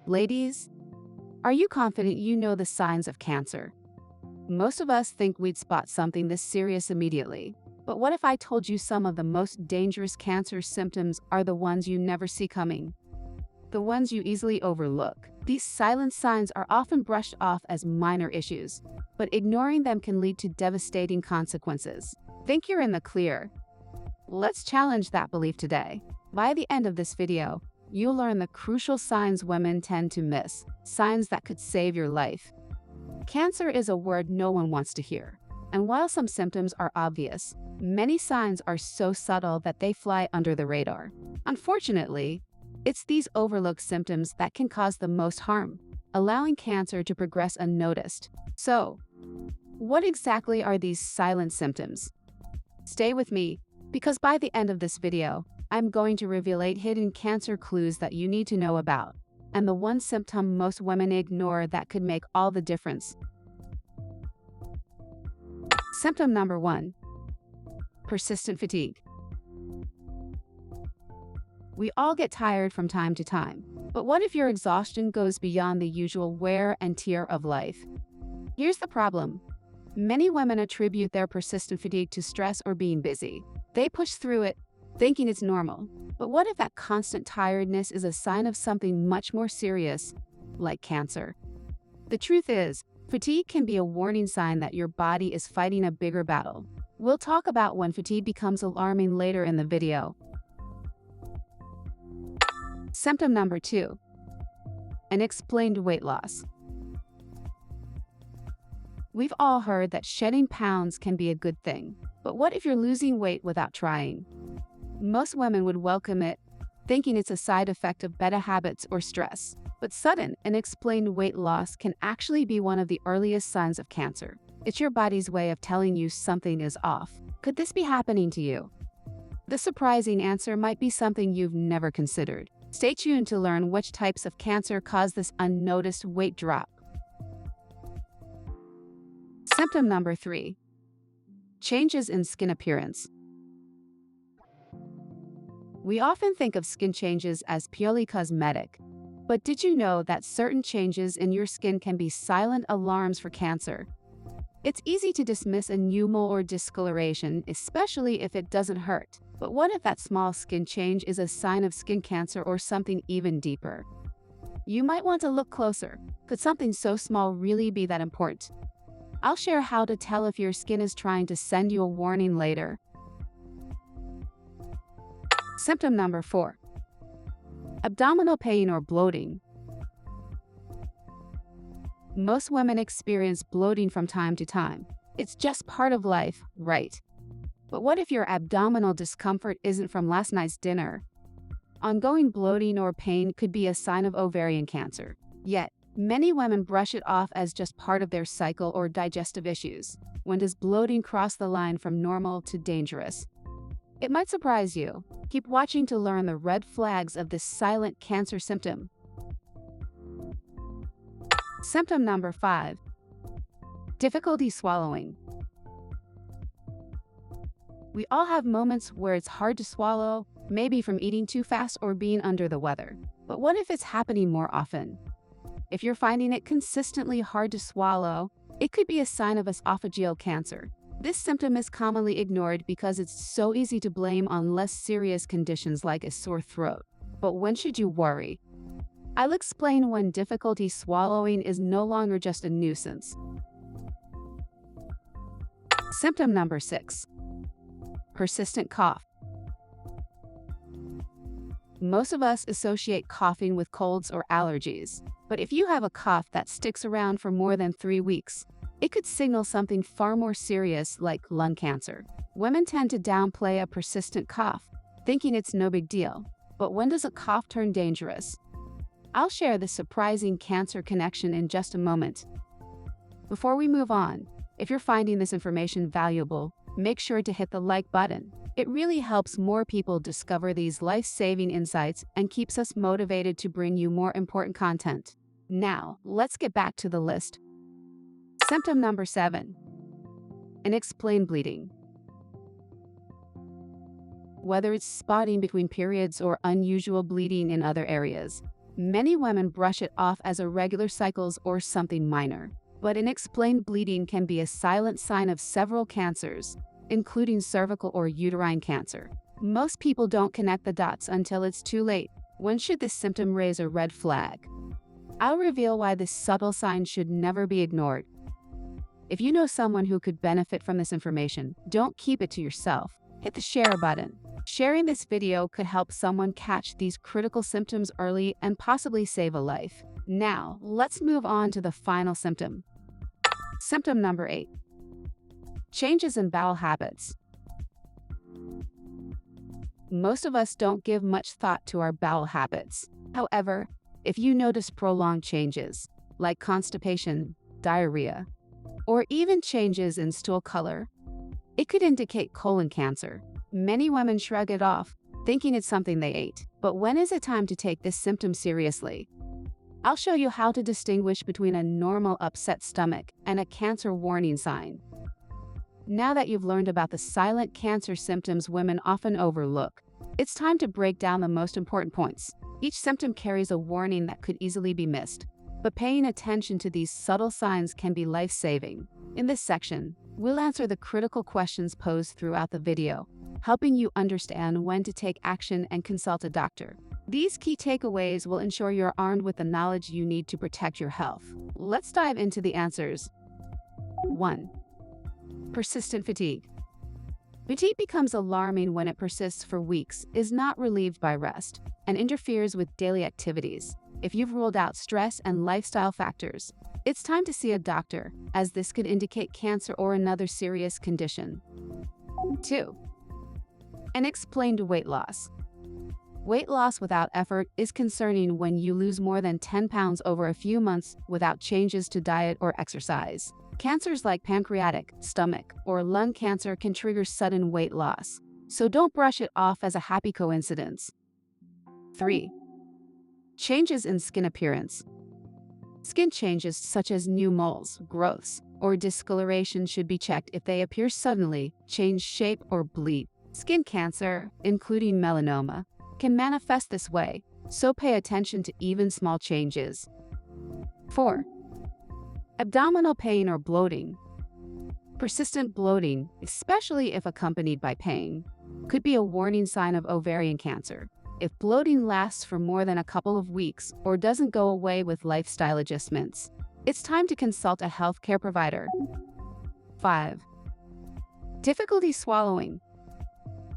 Ladies, are you confident you know the signs of cancer? Most of us think we'd spot something this serious immediately. But what if I told you some of the most dangerous cancer symptoms are the ones you never see coming? The ones you easily overlook. These silent signs are often brushed off as minor issues, but ignoring them can lead to devastating consequences. Think you're in the clear? Let's challenge that belief today. By the end of this video, you'll learn the crucial signs women tend to miss, signs that could save your life. Cancer is a word no one wants to hear. And while some symptoms are obvious, many signs are so subtle that they fly under the radar. Unfortunately, it's these overlooked symptoms that can cause the most harm, allowing cancer to progress unnoticed. So, what exactly are these silent symptoms? Stay with me, because by the end of this video, I'm going to reveal 8 hidden cancer clues that you need to know about, and the one symptom most women ignore that could make all the difference. Symptom number 1. Persistent fatigue. We all get tired from time to time, but what if your exhaustion goes beyond the usual wear and tear of life? Here's the problem. Many women attribute their persistent fatigue to stress or being busy. They push through it, thinking it's normal. But what if that constant tiredness is a sign of something much more serious, like cancer? The truth is, fatigue can be a warning sign that your body is fighting a bigger battle. We'll talk about when fatigue becomes alarming later in the video. Symptom number 2. Unexplained weight loss. We've all heard that shedding pounds can be a good thing, but what if you're losing weight without trying? Most women would welcome it, thinking it's a side effect of bad habits or stress. But sudden, unexplained weight loss can actually be one of the earliest signs of cancer. It's your body's way of telling you something is off. Could this be happening to you? The surprising answer might be something you've never considered. Stay tuned to learn which types of cancer cause this unnoticed weight drop. Symptom number 3. Changes in skin appearance. We often think of skin changes as purely cosmetic, but did you know that certain changes in your skin can be silent alarms for cancer? It's easy to dismiss a new mole or discoloration, especially if it doesn't hurt. But what if that small skin change is a sign of skin cancer or something even deeper? You might want to look closer. Could something so small really be that important? I'll share how to tell if your skin is trying to send you a warning later. Symptom number 4. Abdominal pain or bloating. Most women experience bloating from time to time. It's just part of life, right? But what if your abdominal discomfort isn't from last night's dinner? Ongoing bloating or pain could be a sign of ovarian cancer. Yet, many women brush it off as just part of their cycle or digestive issues. When does bloating cross the line from normal to dangerous? It might surprise you. Keep watching to learn the red flags of this silent cancer symptom. Symptom number 5. Difficulty swallowing. We all have moments where it's hard to swallow, maybe from eating too fast or being under the weather. But what if it's happening more often? If you're finding it consistently hard to swallow, it could be a sign of esophageal cancer. This symptom is commonly ignored because it's so easy to blame on less serious conditions like a sore throat. But when should you worry? I'll explain when difficulty swallowing is no longer just a nuisance. Symptom number 6. Persistent cough. Most of us associate coughing with colds or allergies. But if you have a cough that sticks around for more than 3 weeks, it could signal something far more serious like lung cancer. Women tend to downplay a persistent cough, thinking it's no big deal. But when does a cough turn dangerous? I'll share the surprising cancer connection in just a moment. Before we move on, if you're finding this information valuable, make sure to hit the like button. It really helps more people discover these life-saving insights and keeps us motivated to bring you more important content. Now, let's get back to the list. Symptom number 7. Unexplained bleeding. Whether it's spotting between periods or unusual bleeding in other areas, Many women brush it off as irregular cycles or something minor. But unexplained bleeding can be a silent sign of several cancers, including cervical or uterine cancer. Most people don't connect the dots until it's too late. When should this symptom raise a red flag? I'll reveal why this subtle sign should never be ignored. If you know someone who could benefit from this information, don't keep it to yourself. Hit the share button. Sharing this video could help someone catch these critical symptoms early and possibly save a life. Now, let's move on to the final symptom. Symptom number 8. Changes in bowel habits. Most of us don't give much thought to our bowel habits. However, if you notice prolonged changes, like constipation, diarrhea, or even changes in stool color, it could indicate colon cancer. Many women shrug it off, thinking it's something they ate. But when is it time to take this symptom seriously? I'll show you how to distinguish between a normal upset stomach and a cancer warning sign. Now that you've learned about the silent cancer symptoms women often overlook, it's time to break down the most important points. Each symptom carries a warning that could easily be missed, but paying attention to these subtle signs can be life-saving. In this section, we'll answer the critical questions posed throughout the video, helping you understand when to take action and consult a doctor. These key takeaways will ensure you're armed with the knowledge you need to protect your health. Let's dive into the answers. 1. Persistent fatigue. Fatigue becomes alarming when it persists for weeks, is not relieved by rest, and interferes with daily activities. If you've ruled out stress and lifestyle factors, it's time to see a doctor, as this could indicate cancer or another serious condition. 2. Unexplained weight loss. Weight loss without effort is concerning when you lose more than 10 pounds over a few months without changes to diet or exercise. Cancers like pancreatic, stomach, or lung cancer can trigger sudden weight loss, so don't brush it off as a happy coincidence. 3. Changes in skin appearance. Skin changes such as new moles, growths, or discoloration should be checked if they appear suddenly, change shape, or bleed. Skin cancer, including melanoma, can manifest this way, so pay attention to even small changes. 4. Abdominal pain or bloating. Persistent bloating, especially if accompanied by pain, could be a warning sign of ovarian cancer. If bloating lasts for more than a couple of weeks or doesn't go away with lifestyle adjustments, it's time to consult a healthcare provider. 5. Difficulty swallowing.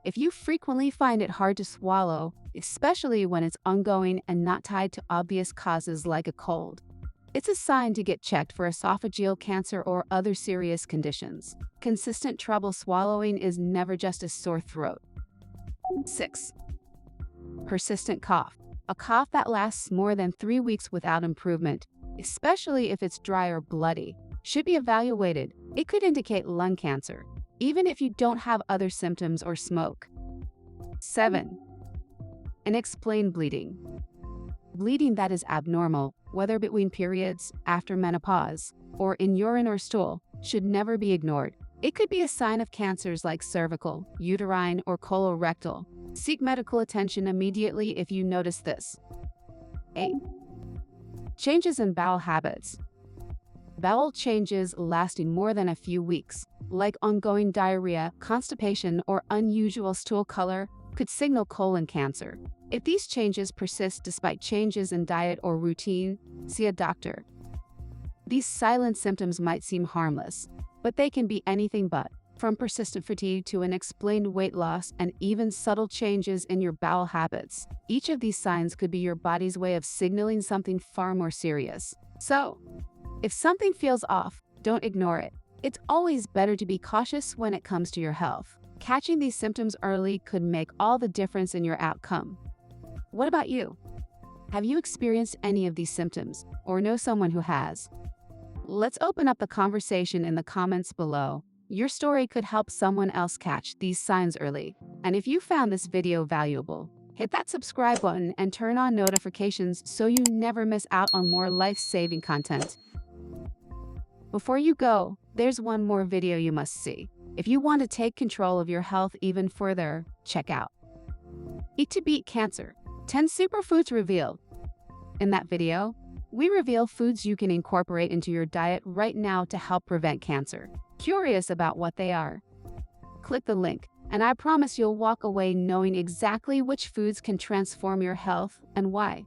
If you frequently find it hard to swallow, especially when it's ongoing and not tied to obvious causes like a cold, it's a sign to get checked for esophageal cancer or other serious conditions. Consistent trouble swallowing is never just a sore throat. 6. Persistent cough. A cough that lasts more than 3 weeks without improvement, especially if it's dry or bloody, should be evaluated. It could indicate lung cancer, even if you don't have other symptoms or smoke. 7. Unexplained bleeding. Bleeding that is abnormal, whether between periods, after menopause, or in urine or stool, should never be ignored. It could be a sign of cancers like cervical, uterine, or colorectal. Seek medical attention immediately if you notice this. 8. Changes in bowel habits. Bowel changes lasting more than a few weeks, like ongoing diarrhea, constipation, or unusual stool color, could signal colon cancer. If these changes persist despite changes in diet or routine, see a doctor. These silent symptoms might seem harmless, but they can be anything but, from persistent fatigue to unexplained weight loss and even subtle changes in your bowel habits. Each of these signs could be your body's way of signaling something far more serious. So, if something feels off, don't ignore it. It's always better to be cautious when it comes to your health. Catching these symptoms early could make all the difference in your outcome. What about you? Have you experienced any of these symptoms, or know someone who has? Let's open up the conversation in the comments below. Your story could help someone else catch these signs early. And if you found this video valuable, hit that subscribe button and turn on notifications so you never miss out on more life-saving content. Before you go, there's one more video you must see. If you want to take control of your health even further, check out Eat to Beat Cancer, 10 Superfoods Revealed. In that video, we reveal foods you can incorporate into your diet right now to help prevent cancer. Curious about what they are? Click the link, and I promise you'll walk away knowing exactly which foods can transform your health and why.